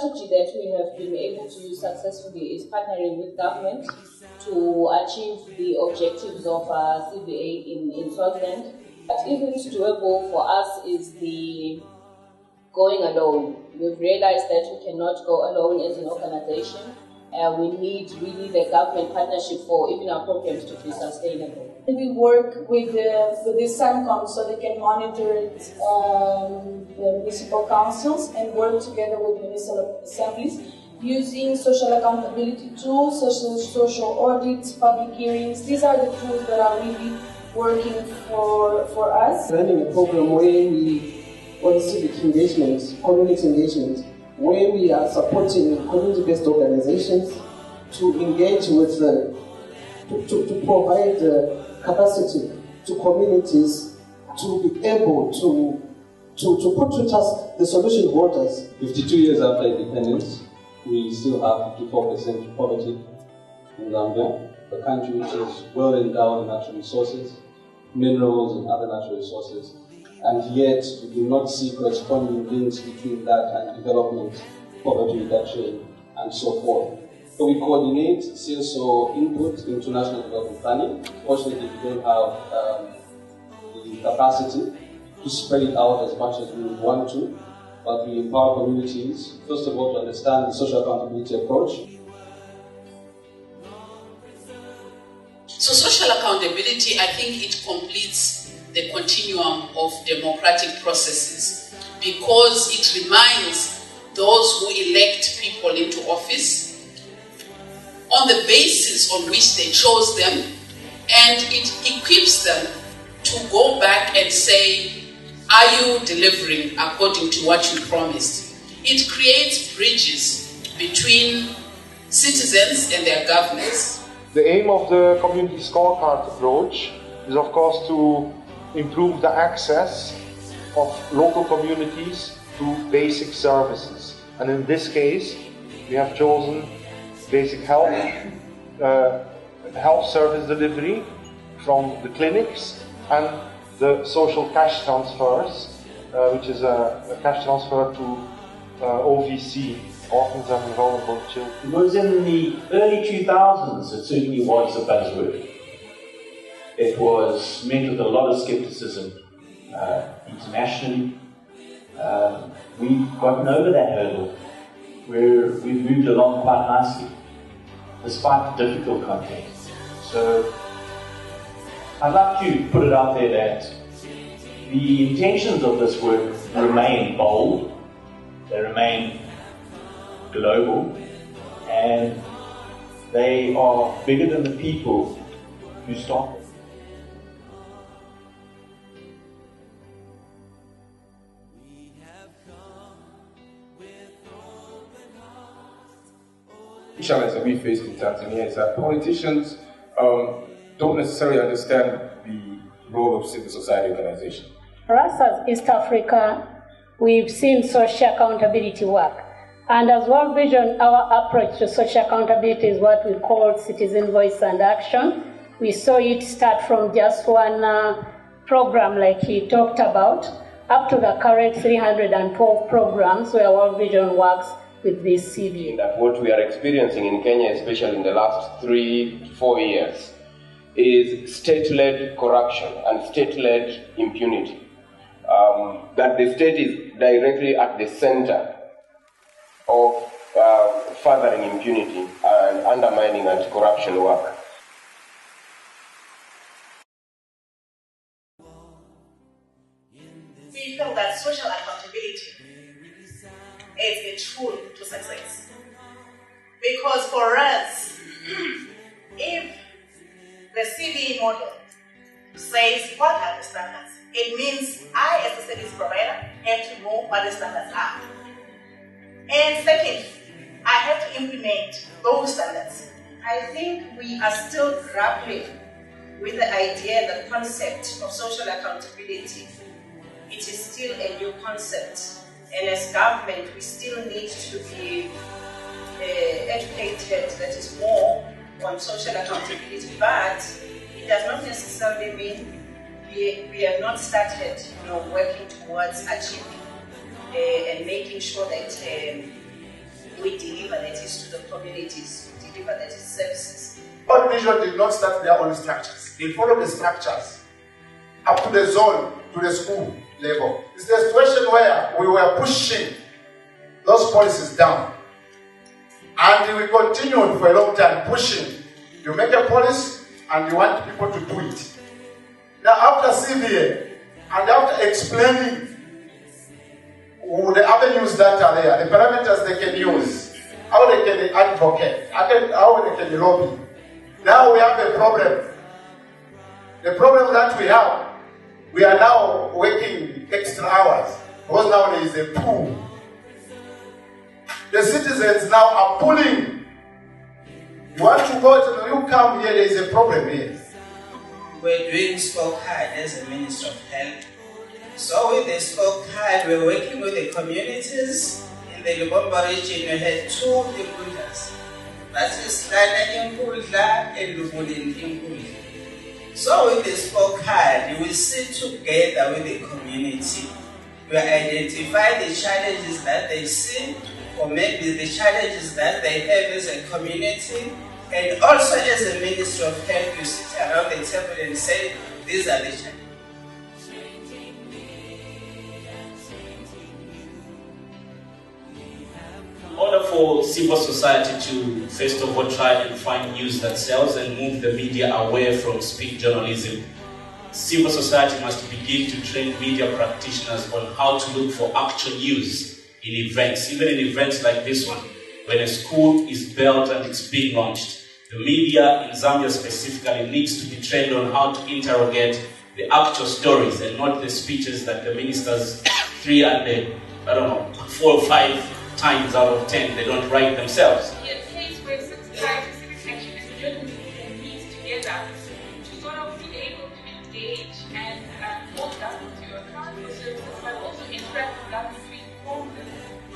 strategy that we have been able to use successfully is partnering with government to achieve the objectives of CVA in Swaziland. What isn't doable for us is the going alone. We've realized that we cannot go alone as an organization. We need really the government partnership for even our programs to be sustainable. We work with the SAMCOM so they can monitor the municipal councils and work together with municipal assemblies using social accountability tools such as social audits, public hearings. These are the tools that are really working for us. Running a program where we on civic engagement, community engagement, where we are supporting community-based organizations to engage with to provide capacity to communities to be able to put to task the solution holders. 52 years after independence, we still have 54% poverty in Zambia, a country which is well endowed in natural resources, minerals and other natural resources, and yet we do not see corresponding links between that and development, poverty reduction, and so forth. So we coordinate CSO input into national development planning. Fortunately, we don't have the capacity to spread it out as much as we would want to, but we empower communities, first of all, to understand the social accountability approach. So social accountability, I think it completes the continuum of democratic processes because it reminds those who elect people into office on the basis on which they chose them, and it equips them to go back and say, are you delivering according to what you promised? It creates bridges between citizens and their governments. The aim of the community scorecard approach is, of course, to improve the access of local communities to basic services. And in this case, we have chosen basic health service delivery from the clinics and the social cash transfers, which is a cash transfer to OVC, orphans and vulnerable children. It was in the early 2000s, it certainly was a buzzword. It was met with a lot of skepticism internationally. We've gotten over that hurdle, where we've moved along quite nicely, despite the difficult context. So I'd like to put it out there that the intentions of this work remain bold, they remain global, and they are bigger than the people who started. The challenge that we face in Tanzania is that politicians don't necessarily understand the role of civil society organization. For us as East Africa, we've seen social accountability work. And as World Vision, our approach to social accountability is what we call citizen voice and action. We saw it start from just one program like he talked about, up to the current 312 programs where World Vision works with this CVA. That what we are experiencing in Kenya, especially in the last 3 to 4 years, is state-led corruption and state-led impunity. That the state is directly at the center of furthering impunity and undermining anti-corruption work. We feel that social accountability is a tool to success. Because for us, if the CVE model says what are the standards, it means I as a service provider have to know what the standards are. And second, I have to implement those standards. I think we are still grappling with the idea, the concept of social accountability. It is still a new concept. And as government, we still need to be educated, that is more on social accountability, but it does not necessarily mean we have not started working towards achieving and making sure that we deliver, that is to the communities, we deliver, that is services. World Vision did not start their own structures. They followed the structures up to the zone, to the school level. It's the situation where we were pushing those policies down. And we continued for a long time pushing. You make a policy and you want people to do it. Now after CVA and after explaining the avenues that are there, the parameters they can use, how they can advocate, how they can lobby. Now we have a problem. The problem that we are now working extra hours because now there is a pool. The citizens now are pulling. You want to go to, you come here, there is a problem here. We're doing scorecard as a Minister of Health. So with the scorecard, we're working with the communities. In the Lubombo region, we had 2 Inkudlas. That is Lana Inkudla and Lubulin Inkudla. So with the scorecard, we sit together with the community. We identify the challenges that they see, or maybe the challenges that they have as a community. And also as a Minister of Health, you sit around the table and say, these are the challenges. In order for civil society to, first of all, try and find news that sells and move the media away from speak journalism, civil society must begin to train media practitioners on how to look for actual news in events, even in events like this one. When a school is built and it's being launched, the media in Zambia specifically needs to be trained on how to interrogate the actual stories and not the speeches that the ministers 4 or 5 times out of 10 they don't write themselves. In a case where society, civic action and journalism can meet together to sort of be able to engage and hold government to account for services, but also interact with government to inform them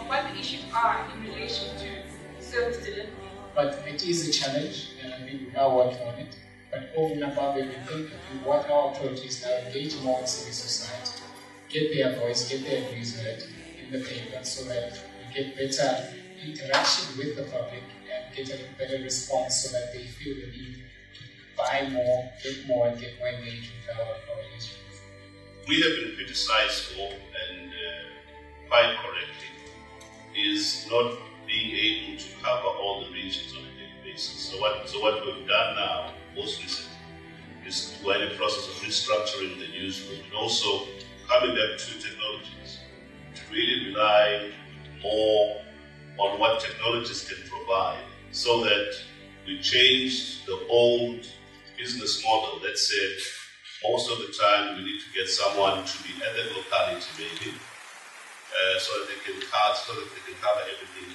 on what the issues are in relation to service delivery. But it is a challenge, and I think we are working on it. But over and above everything, I think what our approach is now engage more in civil society, get their voice, get their views heard in the paper so that we get better interaction with the public and get a better response so that they feel the need to buy more, get more, and get more engaged with our newspapers. We have been criticized for, and quite correctly, is not being able to cover all the regions on a daily basis. So what we've done now, most recently, is we're in a process of restructuring the newsroom and also coming back to technologies to really rely more on what technologies can provide so that we changed the old business model that said most of the time we need to get someone to be at the locality maybe so that they can cover everything